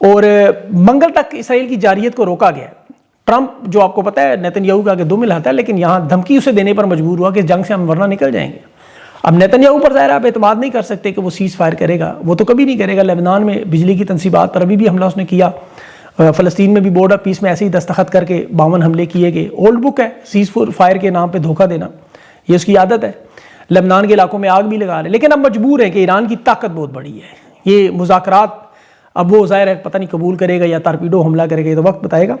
اور منگل تک اسرائیل کی جارحیت کو روکا گیا. ٹرمپ جو آپ کو پتہ ہے نیتن یاہو کا کہ دو مل آتا ہے، لیکن یہاں دھمکی اسے دینے پر مجبور ہوا کہ جنگ سے ہم ورنہ نکل جائیں گے. اب نیتن یاہو پر ظاہر آپ اعتماد نہیں کر سکتے کہ وہ سیز فائر کرے گا، وہ تو کبھی نہیں کرے گا. لبنان میں بجلی کی تنصیبات پر ابھی بھی حملہ اس نے کیا، فلسطین میں بھی بورڈ آف پیس میں ایسے ہی دستخط کر کے 52 حملے کیے گئے. اولڈ بک ہے سیز فائر کے نام پہ دھوکہ دینا، یہ اس کی عادت ہے. لبنان کے علاقوں میں آگ بھی لگا رہے، لیکن اب مجبور ہے کہ ایران کی طاقت بہت بڑی ہے. یہ مذاکرات اب وہ ظاہر ہے پتہ نہیں قبول کرے گا یا ٹارپیڈو حملہ کرے گا، یہ تو وقت بتائے گا.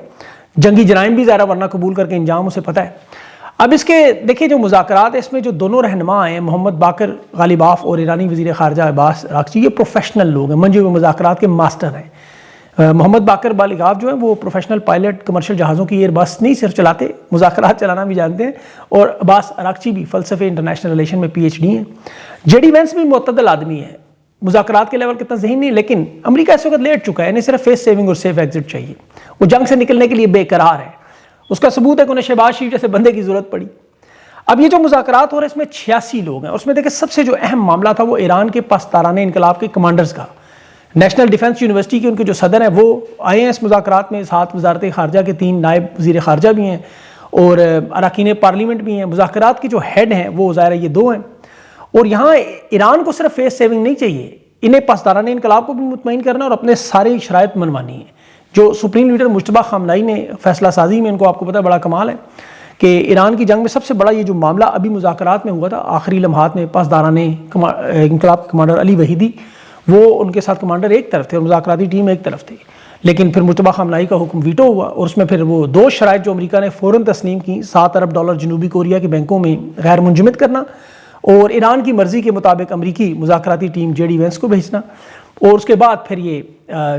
جنگی جرائم بھی ظاہر ورنہ قبول کر کے انجام اسے پتہ ہے. اب اس کے دیکھیں جو مذاکرات ہیں، اس میں جو دونوں رہنما ہیں محمد باقر غالباف اور ایرانی وزیر خارجہ عباس اراغچی، یہ پروفیشنل لوگ ہیں، منجے ہوئے مذاکرات کے ماسٹر ہیں. محمد باقر غالباف جو ہیں وہ پروفیشنل پائلٹ کمرشل جہازوں کی ایئر بس نہیں صرف چلاتے، مذاکرات چلانا بھی جانتے ہیں. اور عباس اراغچی بھی فلسفے انٹرنیشنل ریلیشن میں پی ایچ ڈی ہیں. جے ڈی وینس بھی معتدل آدمی ہے، مذاکرات کے لیول کتنا ذہین نہیں، لیکن امریکہ اس وقت لیٹ چکا ہے، انہیں صرف فیس سیونگ اور سیف ایگزٹ چاہیے. وہ جنگ سے نکلنے کے لیے بے قرار ہے. اس کا ثبوت ہے کہ انہیں شہباز شریف جیسے بندے کی ضرورت پڑی. اب یہ جو مذاکرات ہو رہے ہیں اس میں 86 لوگ ہیں، اور اس میں دیکھیں سب سے جو اہم معاملہ تھا وہ ایران کے پاسداران انقلاب کے کمانڈرز کا. نیشنل ڈیفنس یونیورسٹی کے ان کے جو صدر ہیں وہ آئے ہیں اس مذاکرات میں، ساتھ وزارت خارجہ کے 3 نائب وزیر خارجہ بھی ہیں اور اراکین پارلیمنٹ بھی ہیں. مذاکرات کے جو ہیڈ ہیں وہ ظاہر ہے یہ 2 ہیں. اور یہاں ایران کو صرف فیس سیونگ نہیں چاہیے، انہیں پاسداران انقلاب کو بھی مطمئن کرنا اور اپنے ساری شرائط منوانی ہے. جو سپریم لیڈر مجتبیٰ خامنہئی نے فیصلہ سازی میں، ان کو آپ کو پتہ ہے بڑا کمال ہے کہ ایران کی جنگ میں سب سے بڑا یہ جو معاملہ ابھی مذاکرات میں ہوا تھا آخری لمحات میں، پاسداران انقلاب کے کمانڈر علی وحیدی وہ ان کے ساتھ کمانڈر ایک طرف تھے اور مذاکراتی ٹیم ایک طرف تھی، لیکن پھر مجتبیٰ خامنہئی کا حکم ویٹو ہوا اور اس میں پھر وہ 2 شرائط جو امریکہ نے فوراً تسلیم کی، $7 ارب جنوبی کوریا کے بینکوں میں غیر منجمد کرنا اور ایران کی مرضی کے مطابق امریکی مذاکراتی ٹیم جے ڈی وینس کو بھیجنا، اور اس کے بعد پھر یہ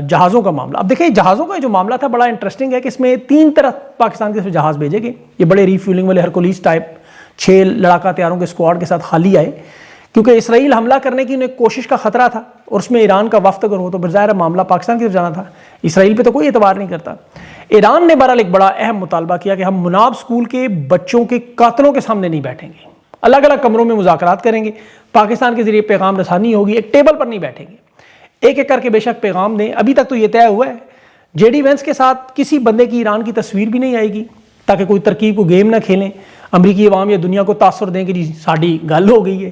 جہازوں کا معاملہ. اب دیکھیں جہازوں کا جو معاملہ تھا بڑا انٹرسٹنگ ہے کہ اس میں 3 طرح پاکستان کے جہاز بھیجے گئے. یہ بڑے ری فیولنگ والے ہرکولیس ٹائپ 6 لڑاکا طیاروں کے اسکواڈ کے ساتھ خالی آئے، کیونکہ اسرائیل حملہ کرنے کی انہیں کوشش کا خطرہ تھا اور اس میں ایران کا وفد اگر ہو تو بظاہر معاملہ پاکستان کی طرف جانا تھا. اسرائیل پہ تو کوئی اعتبار نہیں کرتا. ایران نے بہرحال ایک بڑا اہم مطالبہ کیا کہ ہم مناب اسکول کے بچوں کے قاتلوں کے سامنے نہیں بیٹھیں گے، الگ الگ کمروں میں مذاکرات کریں گے، پاکستان کے ذریعے پیغام رسانی ہوگی، ایک ٹیبل پر نہیں بیٹھیں گے، ایک ایک کر کے بے شک پیغام دیں. ابھی تک تو یہ طے ہوا ہے جے ڈی وینس کے ساتھ کسی بندے کی ایران کی تصویر بھی نہیں آئے گی تاکہ کوئی ترکیب کو گیم نہ کھیلیں، امریکی عوام یا دنیا کو تاثر دیں کہ جی ساڑی گل ہو گئی ہے.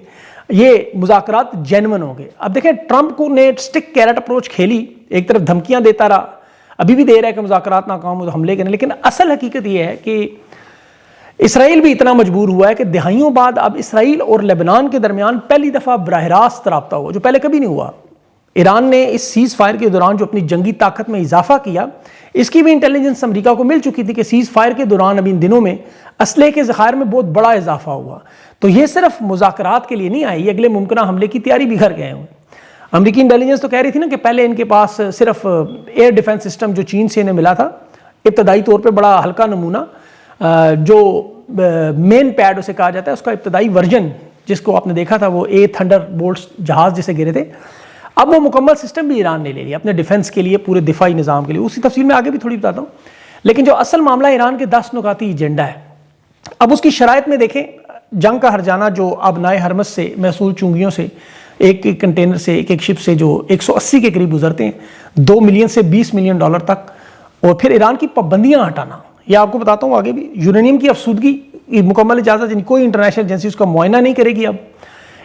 یہ مذاکرات جینون ہو گئے. اب دیکھیں ٹرمپ کو نے سٹک کیرٹ اپروچ کھیلی، ایک طرف دھمکیاں دیتا رہا، ابھی بھی دے رہا ہے کہ مذاکرات ناکام ہو تو حملے کریں، لیکن اصل حقیقت یہ ہے کہ اسرائیل بھی اتنا مجبور ہوا ہے کہ دہائیوں بعد اب اسرائیل اور لبنان کے درمیان پہلی دفعہ براہ راست رابطہ ہوا جو پہلے کبھی نہیں ہوا. ایران نے اس سیز فائر کے دوران جو اپنی جنگی طاقت میں اضافہ کیا، اس کی بھی انٹیلیجنس امریکہ کو مل چکی تھی کہ سیز فائر کے دوران ابھی ان دنوں میں اسلحے کے ذخائر میں بہت بڑا اضافہ ہوا. تو یہ صرف مذاکرات کے لیے نہیں آئی، یہ اگلے ممکنہ حملے کی تیاری بھی کر گئے ہوئے. امریکی انٹیلیجنس تو کہہ رہی تھی نا کہ پہلے ان کے پاس صرف ایئر ڈیفنس سسٹم جو چین سے انہیں ملا تھا، ابتدائی طور پہ بڑا ہلکا نمونہ جو مین پیڈ اسے کہا جاتا ہے، اس کا ابتدائی ورژن جس کو آپ نے دیکھا تھا وہ تھنڈر بولٹس جہاز جسے گرے تھے، اب وہ مکمل سسٹم بھی ایران نے لے لیا اپنے ڈیفنس کے لیے، پورے دفاعی نظام کے لیے. اسی تفصیل میں آگے بھی تھوڑی بتاتا ہوں. لیکن جو اصل معاملہ ایران کے 10 نکاتی ایجنڈا ہے، اب اس کی شرائط میں دیکھیں جنگ کا ہرجانہ جو آبنائے ہرمز سے محصول چونگیوں سے ایک ایک کنٹینر سے ایک ایک شپ سے جو 180 کے قریب گزرتے ہیں، 2 ملین سے 20 ملین ڈالر تک، اور پھر ایران کی پابندیاں ہٹانا. یہ آپ کو بتاتا ہوں آگے بھی. یورینیم کی افسودگی مکمل اجازت، یعنی کوئی انٹرنیشنل ایجنسی اس کا معائنہ نہیں کرے گی. اب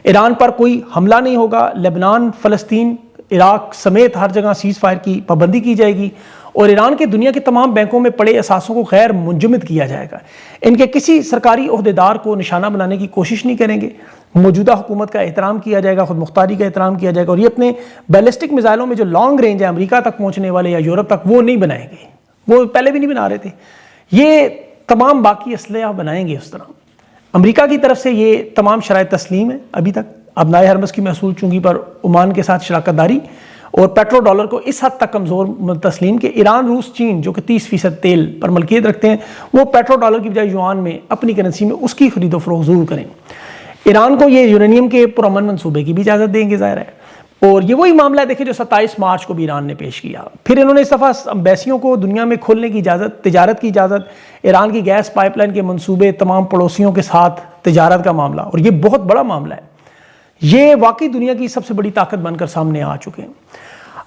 ایران پر کوئی حملہ نہیں ہوگا. لبنان، فلسطین، عراق سمیت ہر جگہ سیز فائر کی پابندی کی جائے گی، اور ایران کے دنیا کے تمام بینکوں میں پڑے اثاثوں کو غیر منجمد کیا جائے گا. ان کے کسی سرکاری عہدیدار کو نشانہ بنانے کی کوشش نہیں کریں گے. موجودہ حکومت کا احترام کیا جائے گا، خود مختاری کا احترام کیا جائے گا، اور یہ اپنے بیلسٹک میزائلوں میں جو لانگ رینج ہے امریکہ تک پہنچنے والے یا یورپ تک وہ نہیں بنائیں گے. وہ پہلے بھی نہیں بنا رہے تھے. یہ تمام باقی اسلحہ بنائیں گے اس طرح. امریکہ کی طرف سے یہ تمام شرائط تسلیم ہے ابھی تک. آبنائے ہرمز کی محصول چونگی پر عمان کے ساتھ شراکت داری اور پیٹرو ڈالر کو اس حد تک کمزور تسلیم کہ ایران، روس، چین جو کہ 30% تیل پر ملکیت رکھتے ہیں، وہ پیٹرو ڈالر کی بجائے یوان میں اپنی کرنسی میں اس کی خرید و فروخت ضرور کریں. ایران کو یہ یورینیم کے پرامن منصوبے کی بھی اجازت دیں گے ظاہر ہے. اور یہ وہی معاملہ ہے دیکھیں جو 27 مارچ کو بھی ایران نے پیش کیا. پھر انہوں نے اس دفعہ امبیسیوں کو دنیا میں کھولنے کی اجازت، تجارت کی اجازت، ایران کی گیس پائپ لائن کے منصوبے، تمام پڑوسیوں کے ساتھ تجارت کا معاملہ، اور یہ بہت بڑا معاملہ ہے. یہ واقعی دنیا کی سب سے بڑی طاقت بن کر سامنے آ چکے ہیں.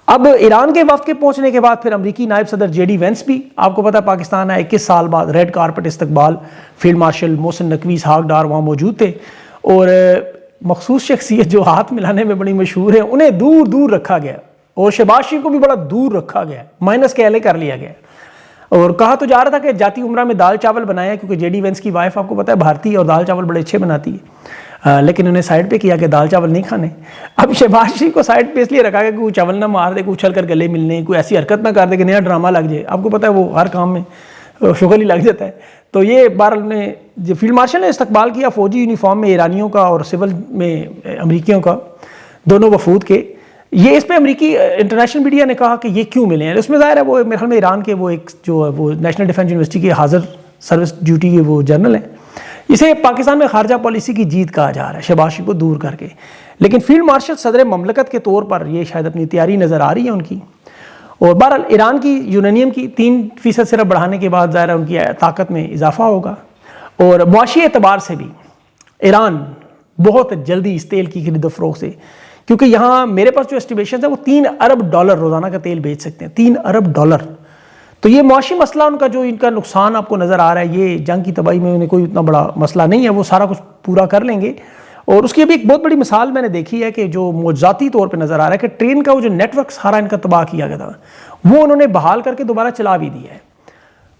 اب ایران کے وفد کے پہنچنے کے بعد پھر امریکی نائب صدر جے ڈی وینس بھی آپ کو پتا پاکستان آئے 21 سال بعد، ریڈ کارپٹ استقبال، فیلڈ مارشل محسن نقوی اسحاق ڈار وہاں موجود تھے، اور مخصوص شخصیت جو ہاتھ ملانے میں بڑی مشہور ہے انہیں دور دور رکھا گیا، اور شہباز شریف کو بھی بڑا دور رکھا گیا، مائنس کے اعلے کر لیا گیا، اور کہا تو جا رہا تھا کہ جاتی عمرہ میں دال چاول بنایا، کیونکہ جے ڈی وینس کی وائف آپ کو پتا ہے بھارتی ہے اور دال چاول بڑے اچھے بناتی ہے، لیکن انہیں سائڈ پہ کیا کہ دال چاول نہیں کھانے۔ اب شہباز شریف کو سائڈ پہ اس لیے رکھا کہ کوئی چاول نہ مار دے، کوئی اچھل کر گلے ملنے، کوئی ایسی حرکت نہ کر دے کہ نیا ڈرامہ لگ جائے، آپ کو پتہ ہے وہ ہر کام میں شغل ہی لگ جاتا ہے۔ تو یہ بہرحال نے جو فیلڈ مارشل نے استقبال کیا فوجی یونیفارم میں ایرانیوں کا اور سول میں امریکیوں کا، دونوں وفود کے، یہ اس پہ امریکی انٹرنیشنل میڈیا نے کہا کہ یہ کیوں ملے ہیں، اس میں ظاہر ہے وہ میرے خیال میں ایران کے وہ ایک جو وہ نیشنل ڈیفنس یونیورسٹی کے حاضر سروس ڈیوٹی کے وہ جنرل ہیں، اسے پاکستان میں خارجہ پالیسی کی جیت کہا جا رہا ہے شہباز شریف کو دور کر کے، لیکن فیلڈ مارشل صدر مملکت کے طور پر یہ شاید اپنی تیاری نظر آ رہی ہے ان کی، اور بہرحال ایران کی یورینیم کی 3% صرف بڑھانے کے بعد ظاہر ہے ان کی طاقت میں اضافہ ہوگا، اور معاشی اعتبار سے بھی ایران بہت جلدی اس تیل کی خرید و فروخت سے، کیونکہ یہاں میرے پاس جو اسٹیمیشنز ہیں وہ $3 ارب روزانہ کا تیل بیچ سکتے ہیں، $3 ارب، تو یہ معاشی مسئلہ ان کا جو ان کا نقصان آپ کو نظر آ رہا ہے، یہ جنگ کی تباہی میں انہیں کوئی اتنا بڑا مسئلہ نہیں ہے، وہ سارا کچھ پورا کر لیں گے۔ اور اس کی ابھی ایک بہت بڑی مثال میں نے دیکھی ہے کہ جو معجزاتی طور پہ نظر آ رہا ہے کہ ٹرین کا وہ جو نیٹ ورک سارا ان کا تباہ کیا گیا تھا وہ انہوں نے بحال کر کے دوبارہ چلا بھی دیا ہے۔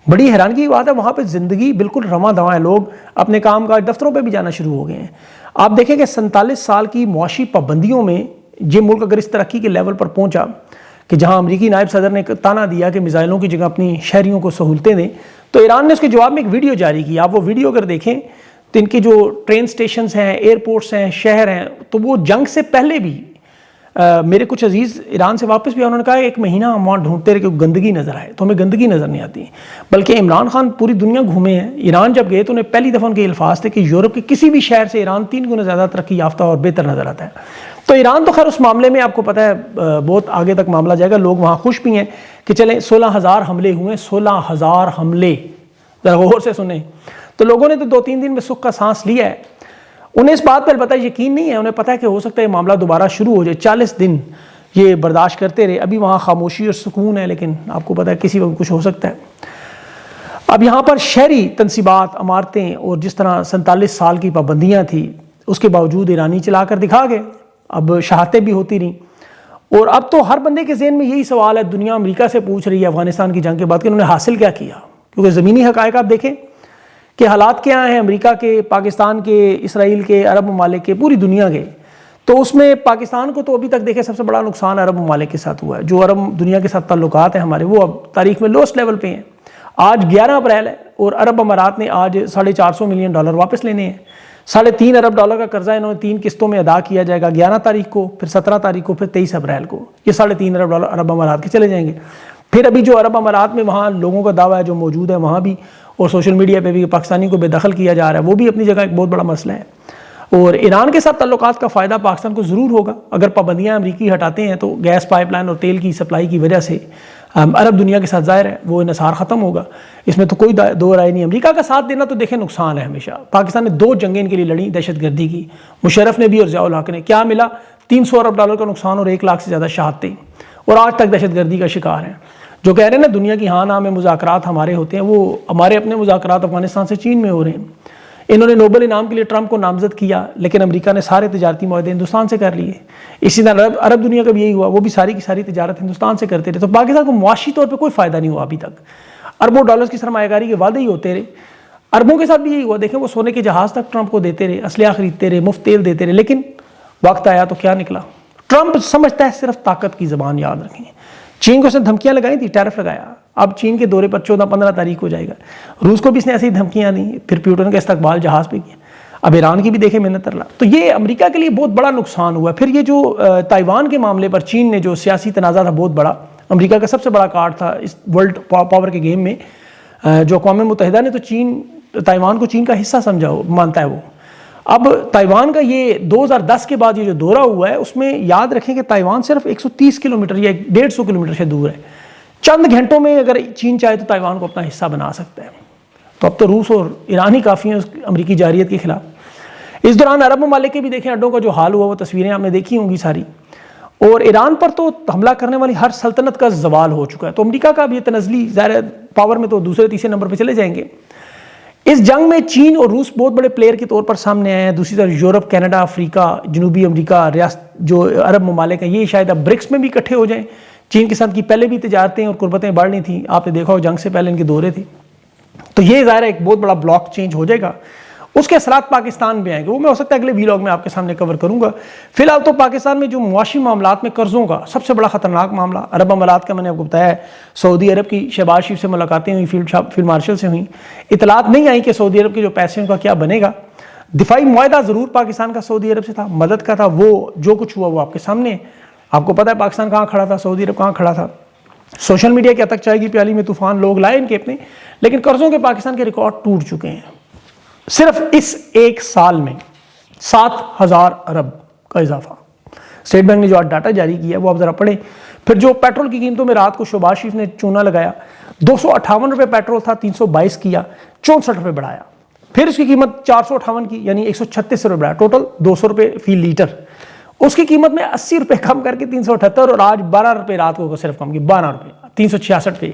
بڑی حیرانگی کی بات ہے، وہاں پہ زندگی بالکل رواں دواں ہے، لوگ اپنے کام کاج دفتروں پہ بھی جانا شروع ہو گئے ہیں۔ آپ دیکھیں کہ 47 سال کی معاشی پابندیوں میں یہ ملک اگر اس ترقی کے لیول پر پہنچا کہ جہاں امریکی نائب صدر نے تانا دیا کہ میزائلوں کی جگہ اپنی شہریوں کو سہولتیں دیں، تو ایران نے اس کے جواب میں ایک ویڈیو جاری کی، آپ وہ ویڈیو اگر دیکھیں تو ان کے جو ٹرین سٹیشنز ہیں، ایئرپورٹس ہیں، شہر ہیں، تو وہ جنگ سے پہلے بھی میرے کچھ عزیز ایران سے واپس بھی انہوں نے کہا 1 مہینہ ہم وہاں ڈھونڈتے رہے کہ گندگی نظر آئے، تو ہمیں گندگی نظر نہیں آتی، بلکہ عمران خان پوری دنیا گھومے ہیں، ایران جب گئے تو انہیں پہلی دفعہ ان کے الفاظ تھے کہ یورپ کے کسی بھی شہر سے ایران 3 گنا زیادہ ترقی یافتہ اور بہتر نظر آتا ہے۔ تو ایران تو خیر اس معاملے میں آپ کو پتہ ہے بہت آگے تک معاملہ جائے گا، لوگ وہاں خوش بھی ہیں کہ چلیں 16,000 حملے ہوئے، 16,000 حملے، ذرا غور سے سنیں، تو لوگوں نے تو 2-3 دن میں سکھ کا سانس لیا ہے، انہیں اس بات پر البتہ یقین نہیں ہے، انہیں پتہ ہے کہ ہو سکتا ہے یہ معاملہ دوبارہ شروع ہو جائے، 40 دن یہ برداشت کرتے رہے، ابھی وہاں خاموشی اور سکون ہے، لیکن آپ کو پتہ ہے کسی وقت کچھ ہو سکتا ہے۔ اب یہاں پر شہری تنصیبات، عمارتیں اور جس طرح 47 سال کی پابندیاں تھیں اس کے باوجود ایرانی چلا کر دکھا گئے، اب شہادتیں بھی ہوتی رہیں، اور اب تو ہر بندے کے ذہن میں یہی سوال ہے، دنیا امریکہ سے پوچھ رہی ہے افغانستان کی جنگ کے بعد کہ انہوں نے حاصل کیا کیا، کیونکہ زمینی حقائق آپ دیکھیں کہ حالات کیا ہیں امریکہ کے، پاکستان کے، اسرائیل کے، عرب ممالک کے، پوری دنیا کے، تو اس میں پاکستان کو تو ابھی تک دیکھیں سب سے بڑا نقصان عرب ممالک کے ساتھ ہوا ہے، جو عرب دنیا کے ساتھ تعلقات ہیں ہمارے وہ اب تاریخ میں لوسٹ لیول پہ ہیں۔ آج 11 اپریل ہے اور عرب امارات نے آج $450 ملین واپس لینے ہیں، $3.5 ارب کا قرضہ انہوں نے 3 قسطوں میں ادا کیا جائے گا، 11 تاریخ کو، پھر 17 تاریخ کو، پھر 23 اپریل کو، یہ $3.5 ارب عرب امارات کے چلے جائیں گے۔ پھر ابھی جو عرب امارات میں وہاں لوگوں کا دعویٰ ہے جو موجود ہے وہاں بھی، اور سوشل میڈیا پہ بھی پاکستانی کو بے دخل کیا جا رہا ہے، وہ بھی اپنی جگہ ایک بہت بڑا مسئلہ ہے، اور ایران کے ساتھ تعلقات کا فائدہ پاکستان کو ضرور ہوگا اگر پابندیاں امریکی ہٹاتے ہیں، تو گیس پائپ لائن اور تیل کی سپلائی کی وجہ سے عرب دنیا کے ساتھ ظاہر ہے وہ انحصار ختم ہوگا، اس میں تو کوئی دو رائے نہیں۔ امریکہ کا ساتھ دینا تو دیکھیں نقصان ہے ہمیشہ، پاکستان نے 2 جنگیں ان کے لیے لڑیں دہشت گردی کی، مشرف نے بھی اور ضیاء الحق نے، کیا ملا؟ $300 ارب کا نقصان اور 1 لاکھ سے زیادہ شہادتیں، اور آج تک دہشت گردی کا شکار ہیں۔ جو کہہ رہے ہیں نا دنیا کی ہاں نام میں مذاکرات ہمارے ہوتے ہیں، وہ ہمارے اپنے مذاکرات افغانستان سے چین میں ہو رہے ہیں۔ انہوں نے نوبل انعام کے لیے ٹرمپ کو نامزد کیا، لیکن امریکہ نے سارے تجارتی معاہدے ہندوستان سے کر لیے، اسی طرح عرب دنیا کا بھی یہی ہوا، وہ بھی ساری کی ساری تجارت ہندوستان سے کرتے رہے، تو پاکستان کو معاشی طور پہ کوئی فائدہ نہیں ہوا ابھی تک، اربوں ڈالرز کی سرمایہ کاری کے وعدے ہی ہوتے رہے، عربوں کے ساتھ بھی یہی ہوا، دیکھیں وہ سونے کے جہاز تک ٹرمپ کو دیتے رہے، اسلحہ خریدتے رہے، مفت تیل دیتے رہے، لیکن وقت آیا تو کیا نکلا؟ ٹرمپ سمجھتا ہے صرف طاقت کی زبان، یاد رکھیں، چین کو اس نے دھمکیاں لگائی تھی، ٹیرف لگایا، اب چین کے دورے پر 14-15 تاریخ ہو جائے گا، روس کو بھی اس نے ایسی ہی دھمکیاں دی، پھر پیوٹن کا استقبال جہاز پہ کیا، اب ایران کی بھی دیکھیں محنت ترلا، تو یہ امریکہ کے لیے بہت بڑا نقصان ہوا ہے۔ پھر یہ جو تائیوان کے معاملے پر چین نے جو سیاسی تنازع تھا بہت بڑا، امریکہ کا سب سے بڑا کارڈ تھا اس ورلڈ پاور کے گیم میں، جو اقوام متحدہ نے تو تائیوان کو چین کا حصہ سمجھا مانتا ہے وہ، اب تائیوان کا یہ 2010 کے بعد یہ جو دورہ ہوا ہے اس میں یاد رکھیں کہ تائیوان صرف 130 کلومیٹر یا 150 کلومیٹر سے دور ہے، چند گھنٹوں میں اگر چین چاہے تو تائیوان کو اپنا حصہ بنا سکتا ہے، تو اب تو روس اور ایران ہی کافی ہیں امریکی جارحیت کے خلاف۔ اس دوران عرب ممالک کے بھی دیکھیں اڈوں کا جو حال ہوا، وہ تصویریں آپ نے دیکھی ہوں گی ساری، اور ایران پر تو حملہ کرنے والی ہر سلطنت کا زوال ہو چکا ہے، تو امریکہ کا بھی یہ تنزلی ظاہر پاور میں تو دوسرے تیسرے نمبر پہ چلے جائیں گے۔ اس جنگ میں چین اور روس بہت بڑے پلیئر کے طور پر سامنے آئے ہیں، دوسری طرف یورپ، کینیڈا، افریقہ، جنوبی امریکہ، ریاست جو عرب ممالک ہیں، یہ شاید اب برکس میں بھی اکٹھے ہو جائیں۔ چین کے ساتھ کی پہلے بھی تجارتیں اور قربتیں بڑھ رہی تھیں، آپ نے دیکھا ہو جنگ سے پہلے ان کے دورے تھے، تو یہ ظاہر ایک بہت بڑا بلاک چینج ہو جائے گا۔ اس کے اثرات پاکستان میں آئیں گے، وہ میں ہو سکتا ہے اگلے ویلاگ میں آپ کے سامنے کور کروں گا۔ فی الحال تو پاکستان میں جو معاشی معاملات میں قرضوں کا سب سے بڑا خطرناک معاملہ عرب امارات کا میں نے آپ کو بتایا ہے، سعودی عرب کی شہباز شریف سے ملاقاتیں ہوئیں، فیلڈ مارشل سے ہوئیں، اطلاعات نہیں آئیں کہ سعودی عرب کے جو پیسے ان کا کیا بنے گا۔ دفاعی معاہدہ ضرور پاکستان کا سعودی عرب سے تھا، مدد کا تھا، وہ جو کچھ ہوا وہ آپ کے سامنے ہے۔ آپ کو پتہ ہے پاکستان کہاں کھڑا تھا، سعودی عرب کہاں کھڑا تھا۔ سوشل میڈیا کیا تک چائے گی پیالی میں طوفان لوگ لائے ان کے اپنے، لیکن قرضوں کے پاکستان کے ریکارڈ ٹوٹ چکے ہیں۔ صرف اس ایک سال میں 7,000 ارب کا اضافہ۔ اسٹیٹ بینک نے جو آج ڈاٹا جاری کیا ہے وہ آپ ذرا پڑھیں۔ پھر جو پیٹرول کی قیمتوں میں رات کو شہباز شریف نے چونا لگایا، 258 روپے پیٹرول تھا، 322 کیا، 64 روپے بڑھایا۔ پھر اس کی قیمت 458 کی یعنی 136 روپے بڑھایا، ٹوٹل 200 روپے فی لیٹر۔ اس کی قیمت میں 80 روپے کم کر کے 378، اور آج 12 روپے رات کو صرف کم کی 12 روپے، 366 روپے،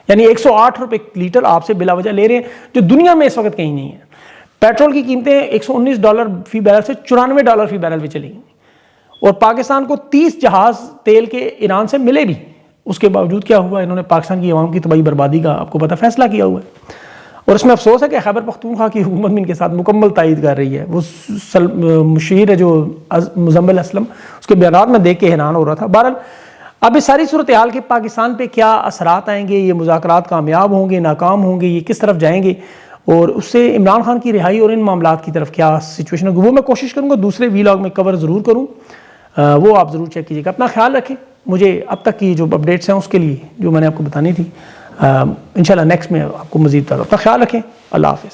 یعنی 108 روپے لیٹر آپ سے بلا وجہ لے رہے ہیں، جو دنیا میں اس وقت کہیں نہیں ہے۔ پیٹرول کی قیمتیں $119 فی بیرل سے $94 فی بیرل پہ چلی گئیں، اور پاکستان کو 30 جہاز تیل کے ایران سے ملے بھی۔ اس کے باوجود کیا ہوا، انہوں نے پاکستان کی عوام کی تباہی بربادی کا آپ کو پتہ فیصلہ کیا ہوا ہے، اور اس میں افسوس ہے کہ خیبر پختونخوا کی حکومت بھی ان کے ساتھ مکمل تائید کر رہی ہے۔ وہ مشیر ہے جو مزمل اسلم، اس کے بیانات میں دیکھ کے حیران ہو رہا تھا۔ بہرحال اب اس ساری صورتحال کے پاکستان پہ کیا اثرات آئیں گے، یہ مذاکرات کامیاب ہوں گے، ناکام ہوں گے، یہ کس طرف جائیں گے، اور اس سے عمران خان کی رہائی اور ان معاملات کی طرف کیا سچویشن ہوگی، وہ میں کوشش کروں گا دوسرے ویلاگ میں کور ضرور کروں، وہ آپ ضرور چیک کیجیے گا۔ اپنا خیال رکھیں، مجھے اب تک کی جو اپڈیٹس ہیں اس کے لیے جو میں نے آپ کو بتانی تھی، انشاءاللہ نیکسٹ میں آپ کو مزید بتاؤں گا۔ اپنا خیال رکھیں، اللہ حافظ۔